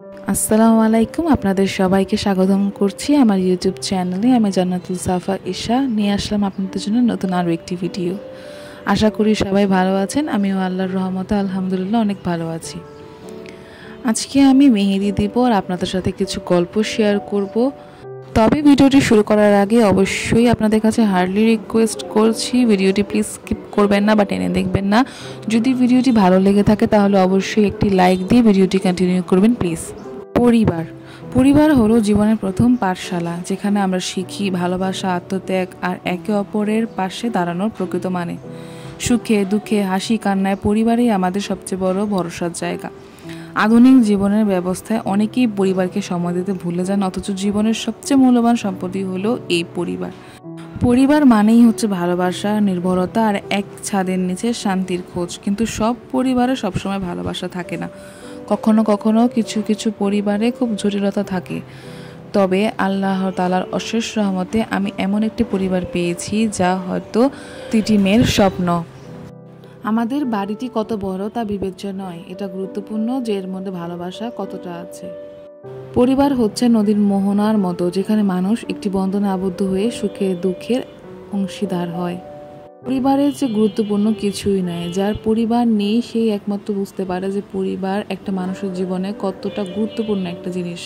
আসসালামু আলাইকুম, আপনাদের সবাইকে স্বাগতম করছি আমার ইউটিউব চ্যানেলে। আমি জান্নাতুল সাফা ঈশা নিয়ে আসলাম আপনাদের জন্য নতুন আরও একটি ভিডিও। আশা করি সবাই ভালো আছেন। আমিও আল্লাহর রহমতে আলহামদুলিল্লাহ অনেক ভালো আছি। আজকে আমি মেহেদি দিব আর আপনাদের সাথে কিছু গল্প শেয়ার করব। তবে ভিডিওটি শুরু করার আগে অবশ্যই আপনাদের কাছে হার্ডলি রিকোয়েস্ট করছি, ভিডিওটি প্লিজ স্কিপ করবেন না বা টেনে দেখবেন না। যদি ভিডিওটি ভালো লেগে থাকে তাহলে অবশ্যই একটি লাইক দিয়ে ভিডিওটি কন্টিনিউ করবেন প্লিজ। পরিবার হলো জীবনের প্রথম পাঠশালা, যেখানে আমরা শিখি ভালোবাসা, আত্মত্যাগ আর একে অপরের পাশে দাঁড়ানোর প্রকৃত মানে। সুখে দুঃখে হাসি কান্নায় পরিবারই আমাদের সবচেয়ে বড় ভরসার জায়গা। আধুনিক জীবনের ব্যবস্থায় অনেকেই পরিবারকে সময় দিতে ভুলে যান, অথচ জীবনের সবচেয়ে মূল্যবান সম্পত্তি হলো এই পরিবার। পরিবার মানেই হচ্ছে ভালোবাসা, নির্ভরতা আর এক ছাদের নিচে শান্তির খোঁজ। কিন্তু সব পরিবারে সবসময় ভালোবাসা থাকে না। কখনো কখনো কিছু কিছু পরিবারে খুব জটিলতা থাকে। তবে আল্লাহ তাআলার অশেষ রহমতে আমি এমন একটি পরিবার পেয়েছি যা হয়তো প্রতিটি মেয়ের স্বপ্ন। আমাদের বাড়িটি কত বড় তা বিবেচ্য নয়, এটা গুরুত্বপূর্ণ যে এর মধ্যে ভালোবাসা কতটা আছে। পরিবার হচ্ছে নদীর মোহনার মতো, যেখানে মানুষ একটি বন্ধনে আবদ্ধ হয়ে সুখে দুঃখের অংশীদার হয়। পরিবারের যে গুরুত্বপূর্ণ কিছুই নাই। যার পরিবার নেই সেই একমাত্র বুঝতে পারে যে পরিবার একটা মানুষের জীবনে কতটা গুরুত্বপূর্ণ একটা জিনিস।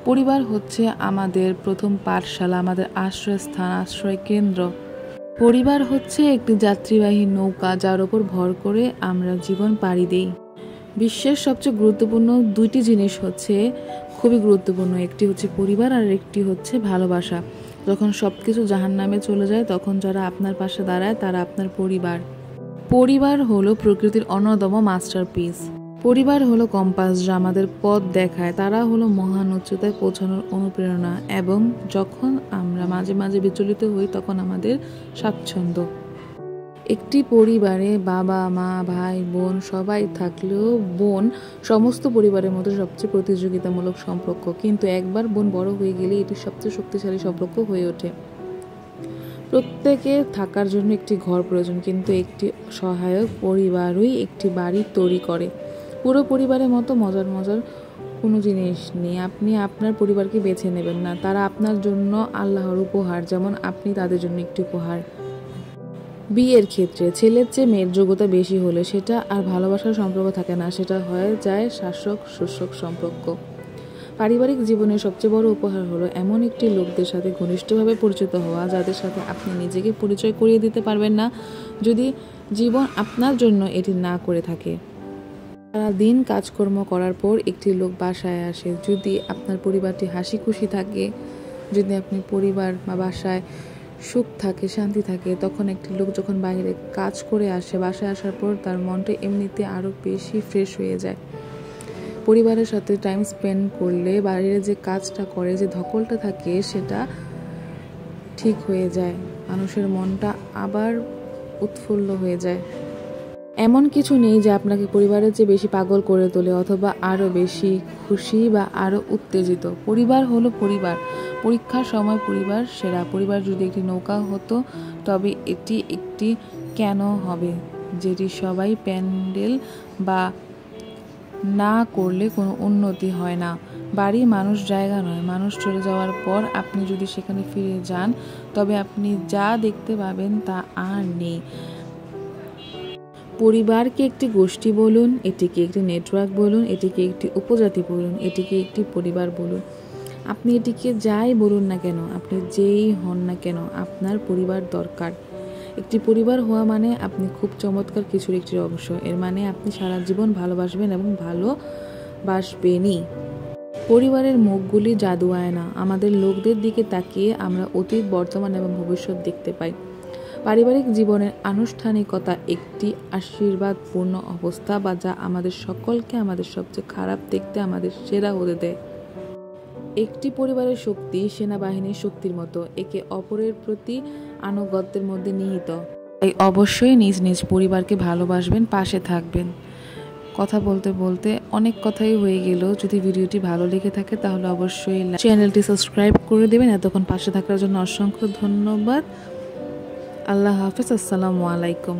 পরিবার হচ্ছে আমাদের প্রথম পাঠশালা, আমাদের আশ্রয়স্থান, আশ্রয় কেন্দ্র। পরিবার হচ্ছে একটি যাত্রীবাহী নৌকা যার ওপর ভর করে আমরা জীবন পাড়ি দেই। বিশ্বের সবচেয়ে গুরুত্বপূর্ণ দুইটি জিনিস হচ্ছে খুবই গুরুত্বপূর্ণ, একটি হচ্ছে পরিবার আর একটি হচ্ছে ভালোবাসা। যখন সব কিছু জাহান্নামে চলে যায় তখন যারা আপনার পাশে দাঁড়ায় তারা আপনার পরিবার। পরিবার হলো প্রকৃতির অন্যতম মাস্টারপিস। পরিবার হলো কম্পাস যা আমাদের পথ দেখায়, তারা হলো মহান উচ্চতায় পৌঁছানোর অনুপ্রেরণা, এবং যখন আমরা মাঝে মাঝে বিচলিত হই তখন আমাদের স্বাচ্ছন্দ্য। একটি পরিবারে বাবা মা ভাই বোন সবাই থাকলেও বোন সমস্ত পরিবারের মধ্যে সবচেয়ে প্রতিযোগিতামূলক সম্পর্ক, কিন্তু একবার বোন বড় হয়ে গেলে এটি সবচেয়ে শক্তিশালী সম্পর্ক হয়ে ওঠে। প্রত্যেকের থাকার জন্য একটি ঘর প্রয়োজন, কিন্তু একটি সহায়ক পরিবারই একটি বাড়ি তৈরি করে। পুরো পরিবারের মতো মজার মজার কোনো জিনিস নেই। আপনি আপনার পরিবারকে বেছে নেবেন না, তারা আপনার জন্য আল্লাহর উপহার, যেমন আপনি তাদের জন্য একটি উপহার। বিয়ের ক্ষেত্রে ছেলের চেয়ে মেয়ের যোগ্যতা বেশি হলে সেটা আর ভালোবাসার সম্পর্ক থাকে না, সেটা হয়ে যায় শাসক শোষক সম্পর্ক। পারিবারিক জীবনের সবচেয়ে বড় উপহার হলো এমন একটি লোকদের সাথে ঘনিষ্ঠভাবে পরিচিত হওয়া যাদের সাথে আপনি নিজেকে পরিচয় করিয়ে দিতে পারবেন না যদি জীবন আপনার জন্য এটি না করে থাকে। সারা দিন কাজকর্ম করার পর একটি লোক বাসায় আসে, যদি আপনার পরিবারটি হাসি খুশি থাকে, যদি আপনি পরিবার বা বাসায় সুখ থাকে, শান্তি থাকে, তখন একটি লোক যখন বাইরে কাজ করে আসে বাসায় আসার পর তার মনটা এমনিতে আরও বেশি ফ্রেশ হয়ে যায়। পরিবারের সাথে টাইম স্পেন্ড করলে বাইরে যে কাজটা করে যে ধকলটা থাকে সেটা ঠিক হয়ে যায়, মানুষের মনটা আবার উৎফুল্ল হয়ে যায়। এমন কিছু নেই যে আপনাকে পরিবারের চেয়ে বেশি পাগল করে তোলে অথবা আরও বেশি খুশি বা আরও উত্তেজিত। পরিবার হলো পরিবার, পরীক্ষার সময় পরিবার সেরা। পরিবার যদি একটি নৌকা হতো তবে এটি একটি কেন হবে, যেটি সবাই প্যান্ডেল বা না করলে কোনো উন্নতি হয় না। বাড়ি মানুষ জায়গা নয়, মানুষ চলে যাওয়ার পর আপনি যদি সেখানে ফিরে যান তবে আপনি যা দেখতে পাবেন তা আর নেই। পরিবারকে একটি গোষ্ঠী বলুন, এটিকে একটি নেটওয়ার্ক বলুন, এটিকে একটি উপজাতি বলুন, এটিকে একটি পরিবার বলুন, আপনি এটিকে যাই বলুন না কেন, আপনি যেই হন না কেন, আপনার পরিবার দরকার। একটি পরিবার হওয়া মানে আপনি খুব চমৎকার কিছুর একটি অংশ, এর মানে আপনি সারা জীবন ভালোবাসবেন এবং ভালোবাসবেনই। পরিবারের মুখগুলি জাদু আয়না, আমাদের লোকদের দিকে তাকিয়ে আমরা অতীত, বর্তমান এবং ভবিষ্যৎ দেখতে পাই। পারিবারিক জীবনের আনুষ্ঠানিকতা একটি আশীর্বাদপূর্ণ অবস্থা বা যা আমাদের সকলকে আমাদের সবচেয়ে খারাপ দেখতে আমাদের সেরা হতে দেয়। একটি পরিবারের শক্তি সেনাবাহিনীর শক্তির মতো, একে অপরের প্রতি আনুগত্যের মধ্যে নিহিত। তাই অবশ্যই নিজ নিজ পরিবারকে ভালোবাসবেন, পাশে থাকবেন। কথা বলতে বলতে অনেক কথাই হয়ে গেল। যদি ভিডিওটি ভালো লেগে থাকে তাহলে অবশ্যই চ্যানেলটি সাবস্ক্রাইব করে দেবেন। এতক্ষণ পাশে থাকার জন্য অসংখ্য ধন্যবাদ। আল্লাহ হাফেজ, আসসালামু আলাইকুম।